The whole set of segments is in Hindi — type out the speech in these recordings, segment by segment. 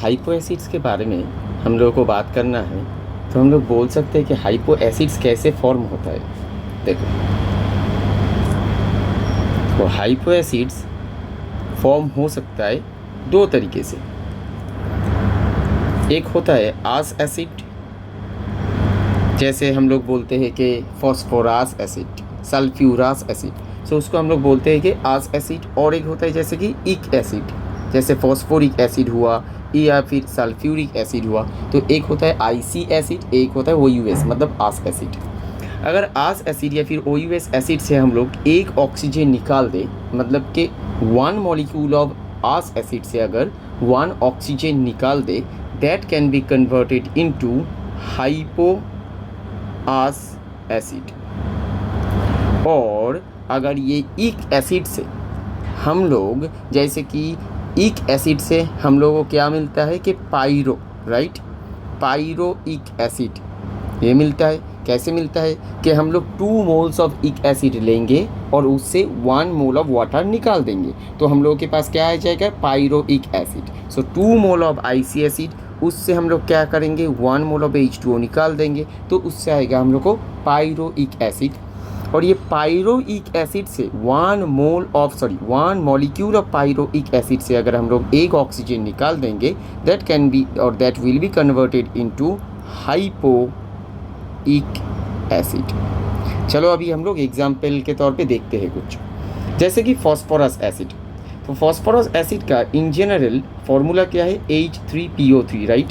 हाइपो एसिड्स के बारे में हम लोगों को बात करना है तो हम लोग बोल सकते हैं कि हाइपो एसिड्स कैसे फॉर्म होता है। देखो, तो हाइपो एसिड्स फॉर्म हो सकता है दो तरीके से। एक होता है आस एसिड, जैसे हम लोग बोलते हैं कि फॉस्फोरस एसिड, सल्फ्यूरस एसिड, सो उसको हम लोग बोलते हैं कि आस एसिड। और एक होता है जैसे कि इक एसिड, जैसे फॉस्फोरिक एसिड हुआ या फिर सल्फ्यूरिक एसिड हुआ। तो एक होता है आईसी एसिड, एक होता है OUS मतलब आस एसिड। अगर आस एसिड या फिर OUS एसिड से हम लोग एक ऑक्सीजन निकाल दें, मतलब कि 1 मॉलिक्यूल ऑफ आस एसिड से अगर 1 ऑक्सीजन निकाल दे, that can be converted into hypo ous acid. और अगर ये इक एसिड से हम लोग, जैसे कि इक एसिड से हम लोगों को क्या मिलता है कि पायरो, राइट, पायरोइक एसिड ये मिलता है। कैसे मिलता है कि हम लोग 2 मोल्स ऑफ इक एसिड लेंगे और उससे 1 मोल ऑफ वाटर निकाल देंगे, तो हम लोगों के पास क्या आ जाएगा, pyroic acid. So 2 mole of ic acid, उससे हम लोग क्या करेंगे, 1 मोल ऑफ H2O निकाल देंगे, तो उससे आएगा हम लोग को पायरोइक एसिड। और ये पायरोइक एसिड से 1 मॉलिक्यूल ऑफ पायरोइक एसिड से अगर हम लोग एक ऑक्सीजन निकाल देंगे, दैट कैन बी और that will be converted into hypoic acid. चलो अभी हम लोग एग्जाम्पल के तौर पे देखते हैं कुछ, जैसे कि फॉस्फोरस एसिड। तो फॉस्फोरस एसिड का इन जनरल फॉर्मूला क्या है, H3PO3, राइट।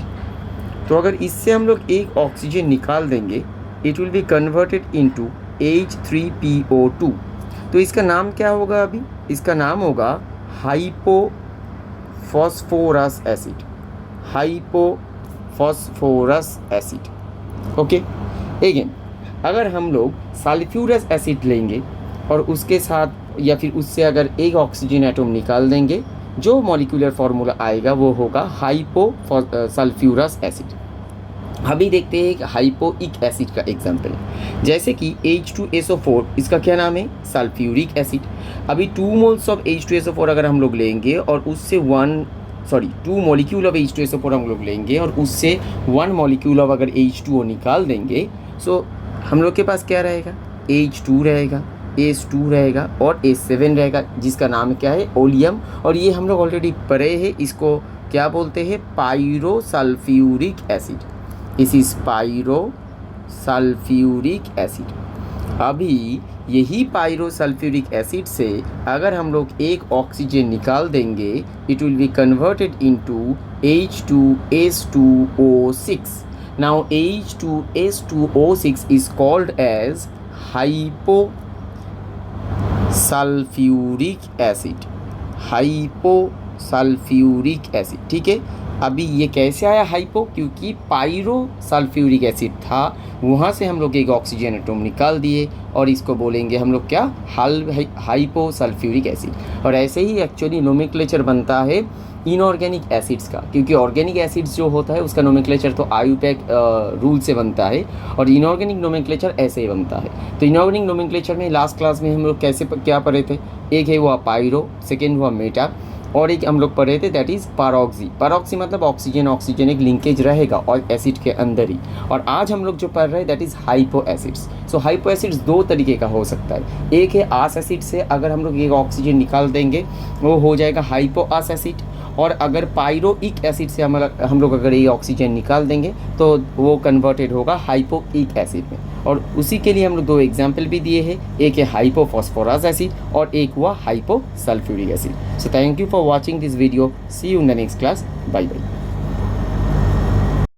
तो अगर इससे हम लोग एक ऑक्सीजन निकाल देंगे, it will be converted into H3PO2। तो इसका नाम क्या होगा, अभी इसका नाम होगा hypophosphorous acid, hypophosphorous acid. Okay, again अगर हम लोग सल्फ्यूरस एसिड लेंगे और उसके साथ या फिर उससे अगर एक ऑक्सीजन एटम निकाल देंगे, जो मॉलिक्यूलर फार्मूला आएगा वो होगा हाइपोसल्फ्यूरस एसिड। अभी देखते हैं एक हाइपोइक एसिड का एग्जांपल, जैसे कि H2SO4, इसका क्या नाम है, सल्फ्यूरिक एसिड। अभी 2 मोल्स ऑफ H2SO4 अगर हम लोग लेंगे और उससे 2 मॉलिक्यूल ऑफ H2SO4 हम लोग लेंगे और उससे 1 मॉलिक्यूल ऑफ अगर H2O निकाल देंगे, सो हम लोग के पास क्या रहेगा, H2 रहेगा, S2 रहेगा और S7 रहेगा, जिसका नाम क्या है, ओलियम। और ये हम लोग ऑलरेडी पढ़े हैं, इसको क्या बोलते हैं, pyrosulphuric acid. This is pyrosulphuric acid. अभी यही पायरोसल्फ्यूरिक एसिड से अगर हम लोग एक ऑक्सीजन निकाल देंगे, it will be converted into H2S2O6। Now H2S2O6 is called as hyposulphuric acid, hyposulphuric acid, ठीक है। अभी ये कैसे आया हाइपो, क्योंकि पायरोसल्फ्यूरिक एसिड था, वहाँ से हम लोग एक ऑक्सीजन एटम निकाल दिए और इसको बोलेंगे हम लोग क्या, हाइपोसल्फ्यूरिक एसिड। और ऐसे ही एक्चुअली नोमेनक्लेचर बनता है इनऑर्गेनिक एसिड्स का, क्योंकि ऑर्गेनिक एसिड्स जो होता है उसका नोमेनक्लेचर तो IUPAC रूल से बनता है और इनऑर्गेनिक नोमेनक्लेचर ऐसे ही बनता है। तो इनऑर्गेनिक नोमेनक्लेचर में लास्ट क्लास में हम लोग कैसे क्या पढ़े थे, एक है हुआ पायरो, सेकेंड हुआ मेटा, और एक हम लोग पढ़े थे दैट इज़ पैरोक्सी। पैरोक्सी मतलब ऑक्सीजन ऑक्सीजन एक लिंकेज रहेगा और एसिड के अंदर ही। और आज हम लोग जो पढ़ रहे हैं that is hypo acids. So hypo acids 2 तरीके का हो सकता है, एक है आस एसिड से अगर हम लोग एक ऑक्सीजन निकाल देंगे वो हो जाएगा हाइपो आस एसिड, और अगर पायरोइक एसिड से हम लोग अगर ये ऑक्सीजन निकाल देंगे तो वो कन्वर्टेड होगा हाइपोइक एसिड में। और उसी के लिए हम लोग 2 एग्जाम्पल भी दिए हैं, एक है हाइपोफॉस्फोरस एसिड और एक हुआ hyposulphuric acid. So thank you for watching this video, see you in the next class, bye bye.